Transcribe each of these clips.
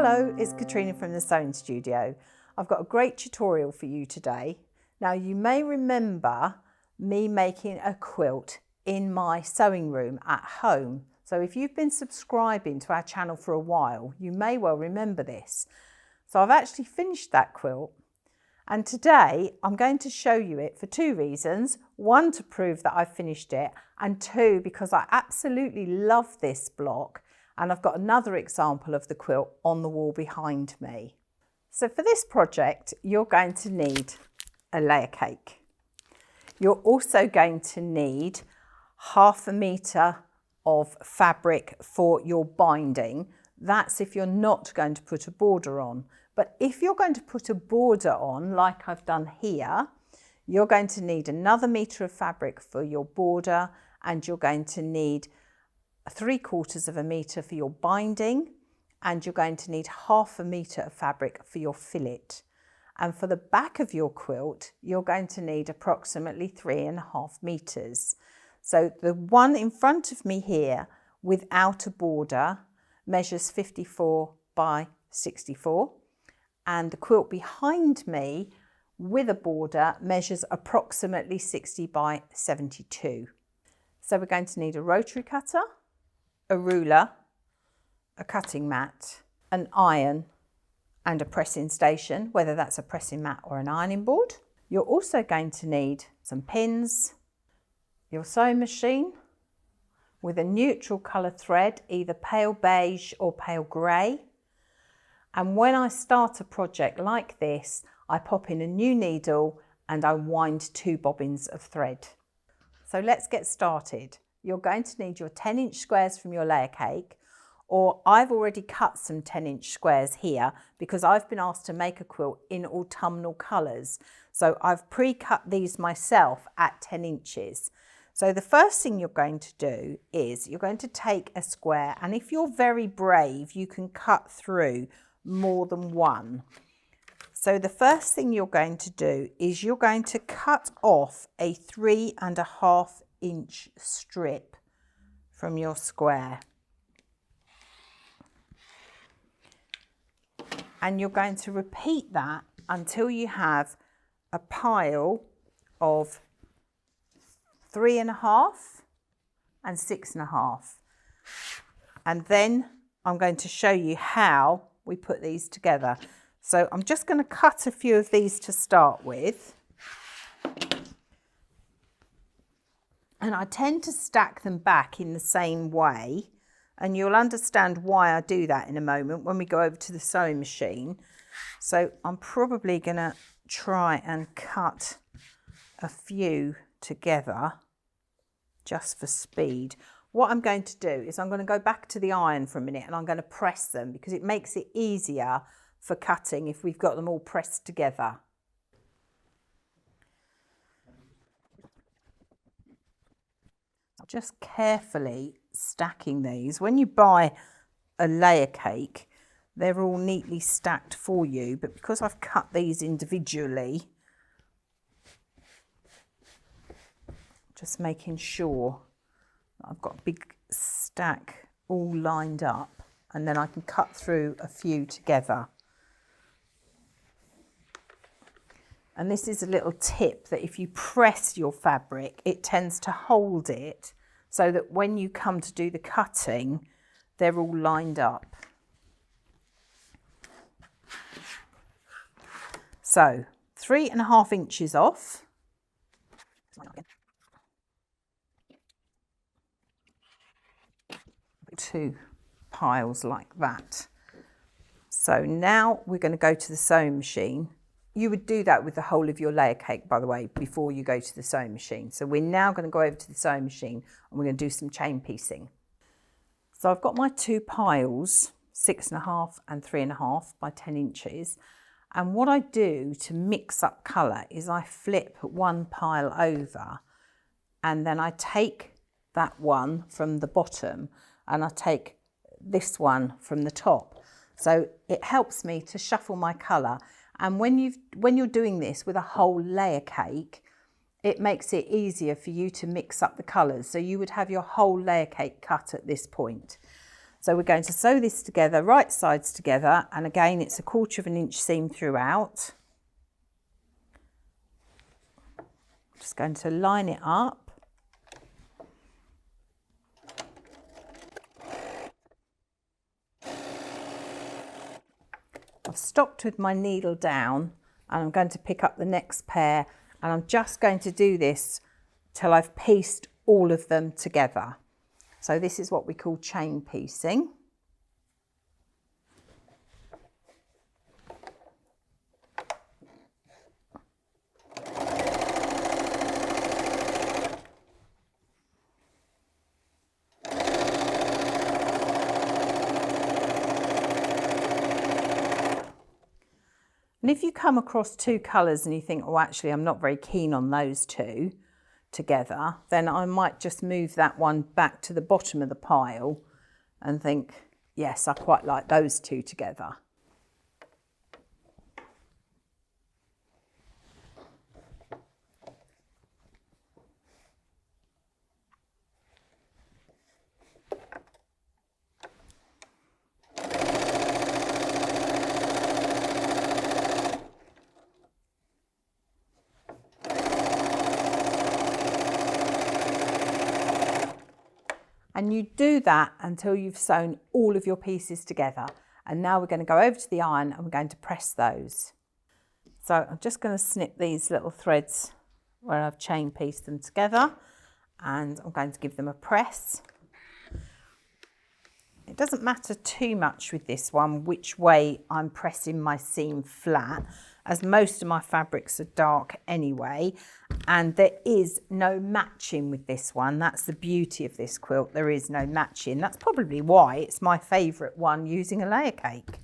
Hello, it's Katrina from the Sewing Studio. I've got a great tutorial for you today. Now you may remember me making a quilt in my sewing room at home. So if you've been subscribing to our channel for a while, you may well remember this. So I've actually finished that quilt, and today I'm going to show you it for two reasons. One, to prove that I've finished it, and two, because I absolutely love this block. And I've got another example of the quilt on the wall behind me. So for this project, you're going to need a layer cake. You're also going to need 1/2 metre of fabric for your binding. That's if you're not going to put a border on. But if you're going to put a border on, like I've done here, you're going to need another metre of fabric for your border, and you're going to need 3/4 metre for your binding, and you're going to need 1/2 metre of fabric for your fillet. And for the back of your quilt, you're going to need approximately 3.5 metres. So the one in front of me here without a border measures 54 by 64, and the quilt behind me with a border measures approximately 60 by 72. So we're going to need a rotary cutter, a ruler, a cutting mat, an iron and a pressing station, whether that's a pressing mat or an ironing board. You're also going to need some pins, your sewing machine with a neutral colour thread, either pale beige or pale grey. And when I start a project like this, I pop in a new needle and I wind 2 bobbins of thread. So let's get started. You're going to need your 10-inch squares from your layer cake, or I've already cut some 10-inch squares here because I've been asked to make a quilt in autumnal colours. So I've pre-cut these myself at 10 inches. So the first thing you're going to do is you're going to take a square, and if you're very brave, you can cut through more than one. So the first thing you're going to do is you're going to cut off a 3.5 inch strip from your square, and you're going to repeat that until you have a pile of 3.5 and 6.5, and then I'm going to show you how we put these together. So I'm just going to cut a few of these to start with. And I tend to stack them back in the same way, and you'll understand why I do that in a moment when we go over to the sewing machine. So I'm probably going to try and cut a few together just for speed. What I'm going to do is I'm going to go back to the iron for a minute and I'm going to press them because it makes it easier for cutting if we've got them all pressed together. Just carefully stacking these. When you buy a layer cake, they're all neatly stacked for you, but because I've cut these individually, just making sure that I've got a big stack all lined up, and then I can cut through a few together. And this is a little tip that if you press your fabric, it tends to hold it so that when you come to do the cutting, they're all lined up. So 3.5 inches off. 2 piles like that. So now we're going to go to the sewing machine. You would do that with the whole of your layer cake, by the way, before you go to the sewing machine. So we're now going to go over to the sewing machine and we're going to do some chain piecing. So I've got my 2 piles, 6.5 and 3.5 by 10 inches. And what I do to mix up colour is I flip one pile over, and then I take that one from the bottom and I take this one from the top. So it helps me to shuffle my colour. And when you're doing this with a whole layer cake, it makes it easier for you to mix up the colours. So you would have your whole layer cake cut at this point. So we're going to sew this together, right sides together, and again it's 1/4 of an inch seam throughout. Just going to line it up. I've stopped with my needle down and I'm going to pick up the next pair, and I'm just going to do this till I've pieced all of them together. So this is what we call chain piecing. And if you come across 2 colours and you think, oh, actually, I'm not very keen on those 2 together, then I might just move that one back to the bottom of the pile and think, yes, I quite like those 2 together. And you do that until you've sewn all of your pieces together. And now we're going to go over to the iron and we're going to press those. So I'm just going to snip these little threads where I've chain pieced them together, and I'm going to give them a press. It doesn't matter too much with this one which way I'm pressing my seam flat, as most of my fabrics are dark anyway, and there is no matching with this one. That's the beauty of this quilt, there is no matching. That's probably why it's my favourite one using a layer cake.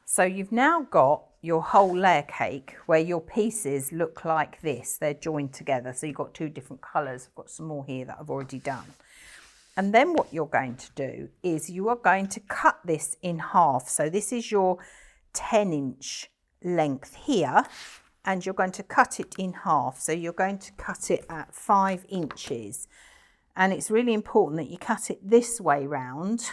So you've now got your whole layer cake where your pieces look like this. They're joined together. So you've got 2 different colours. I've got some more here that I've already done. And then what you're going to do is you are going to cut this in half. So this is your 10-inch length here, and you're going to cut it in half. So you're going to cut it at 5 inches. And it's really important that you cut it this way round.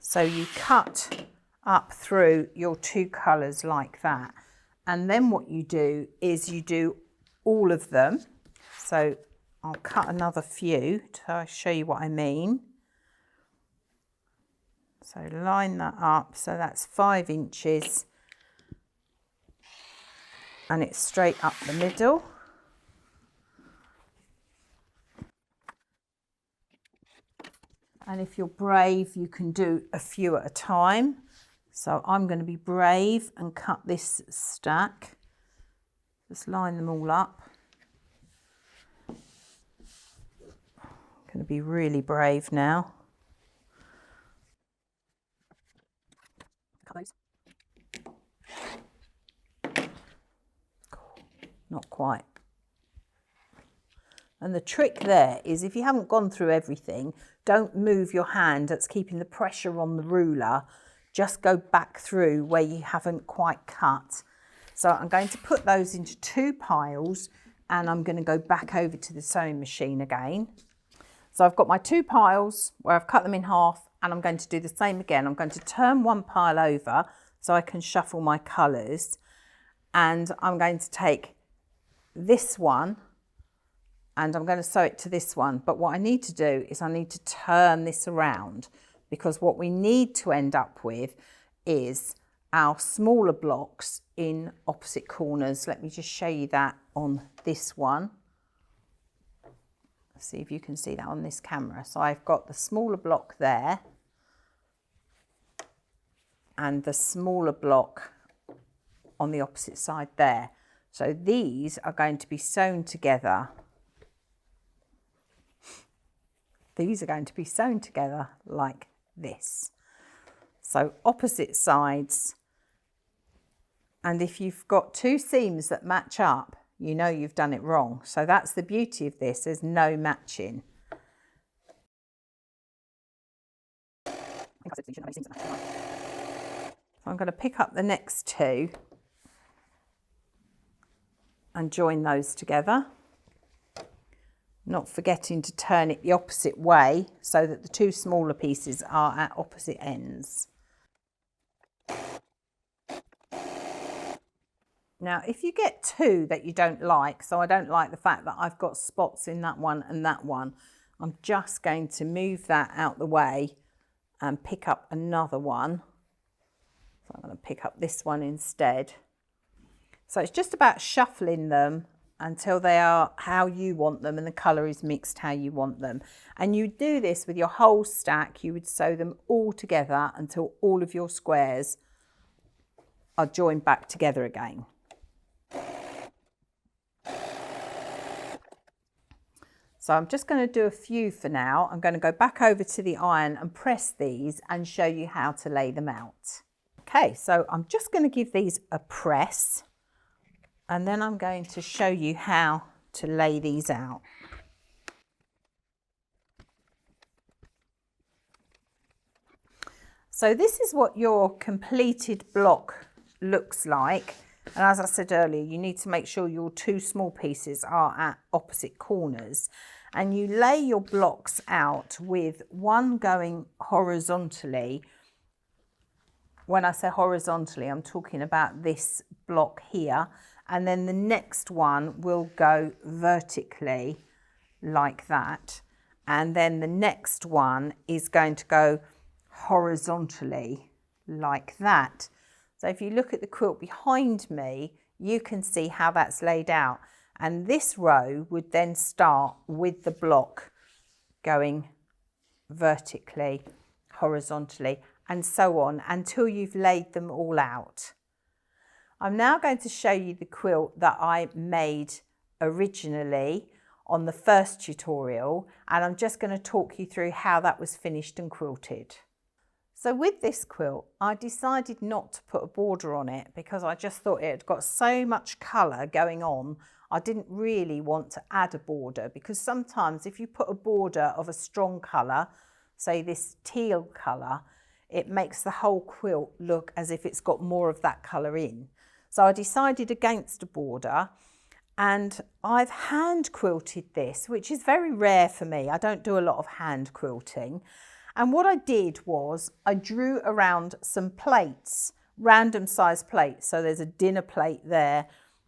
So you cut up through your 2 colours like that. And then what you do is you do all of them. So I'll cut another few to show you what I mean. So line that up. So that's 5 inches. And it's straight up the middle. And if you're brave, you can do a few at a time. So I'm going to be brave and cut this stack. Just line them all up. I'm going to be really brave now. Cut those. Not quite. And the trick there is if you haven't gone through everything, don't move your hand that's keeping the pressure on the ruler. Just go back through where you haven't quite cut. So I'm going to put those into 2 piles, and I'm going to go back over to the sewing machine again. So I've got my 2 piles where I've cut them in half, and I'm going to do the same again. I'm going to turn one pile over so I can shuffle my colours, and I'm going to take this one and I'm going to sew it to this one. But what I need to do is I need to turn this around, because what we need to end up with is our smaller blocks in opposite corners. Let me just show you that on this one. See if you can see that on this camera. So I've got the smaller block there and the smaller block on the opposite side there. So these are going to be sewn together. These are going to be sewn together like this. So opposite sides. And if you've got 2 seams that match up, you know you've done it wrong. So that's the beauty of this, there's no matching. So I'm going to pick up the next 2. and join those together. Not forgetting to turn it the opposite way so that the two smaller pieces are at opposite ends. Now, if you get two that you don't like, so I don't like the fact that I've got spots in that one and that one, I'm just going to move that out the way and pick up another one. So I'm going to pick up this one instead. So it's just about shuffling them until they are how you want them and the colour is mixed how you want them. And you do this with your whole stack. You would sew them all together until all of your squares are joined back together again. So I'm just going to do a few for now. I'm going to go back over to the iron and press these and show you how to lay them out. Okay, so I'm just going to give these a press and then I'm going to show you how to lay these out. So this is what your completed block looks like. And as I said earlier, you need to make sure your two small pieces are at opposite corners. And you lay your blocks out with one going horizontally. When I say horizontally, I'm talking about this block here. And then the next one will go vertically like that. And then the next one is going to go horizontally like that. So if you look at the quilt behind me, you can see how that's laid out. And this row would then start with the block going vertically, horizontally, and so on until you've laid them all out. I'm now going to show you the quilt that I made originally on the first tutorial, and I'm just going to talk you through how that was finished and quilted. So with this quilt, I decided not to put a border on it because I just thought it had got so much colour going on. I didn't really want to add a border because sometimes if you put a border of a strong colour, say this teal colour, it makes the whole quilt look as if it's got more of that colour in. So I decided against a border, and I've hand quilted this, which is very rare for me. I don't do a lot of hand quilting. And what I did was I drew around some plates, random size plates. So there's a dinner plate there,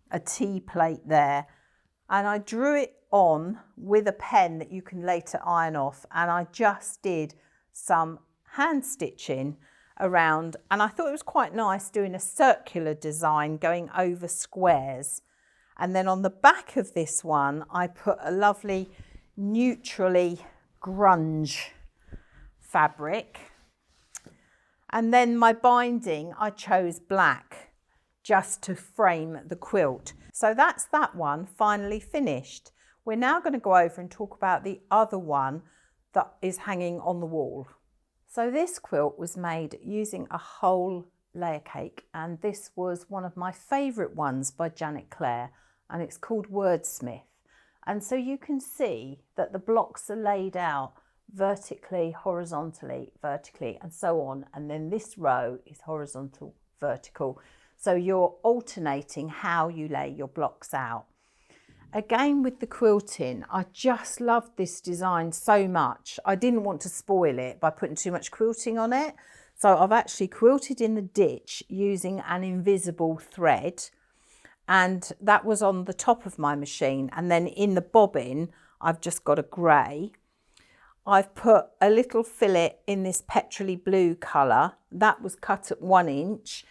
a tea plate there. And I drew it on with a pen that you can later iron off. And I just did some hand stitching around. And I thought it was quite nice doing a circular design going over squares. And then on the back of this one, I put a lovely neutrally grunge fabric, and then my binding I chose black just to frame the quilt. So that's that one finally finished. We're now going to go over and talk about the other one that is hanging on the wall. So this quilt was made using a whole layer cake, and this was one of my favourite ones by Janet Clare, and it's called Wordsmith. And so you can see that the blocks are laid out vertically, horizontally, vertically, and so on. And then this row is horizontal, vertical. So you're alternating how you lay your blocks out. Again, with the quilting, I just loved this design so much. I didn't want to spoil it by putting too much quilting on it. So I've actually quilted in the ditch using an invisible thread. And that was on the top of my machine. And then in the bobbin, I've just got a grey. I've put a little fillet in this petrol blue colour. That was cut at 1 inch,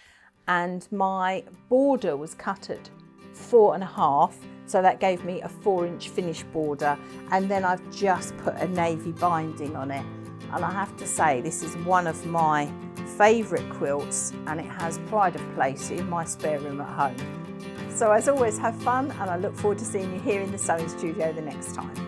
and my border was cut at 4.5, so that gave me a 4-inch finished border. And then I've just put a navy binding on it. And I have to say, this is one of my favourite quilts, and it has pride of place in my spare room at home. So as always, have fun, and I look forward to seeing you here in the sewing studio the next time.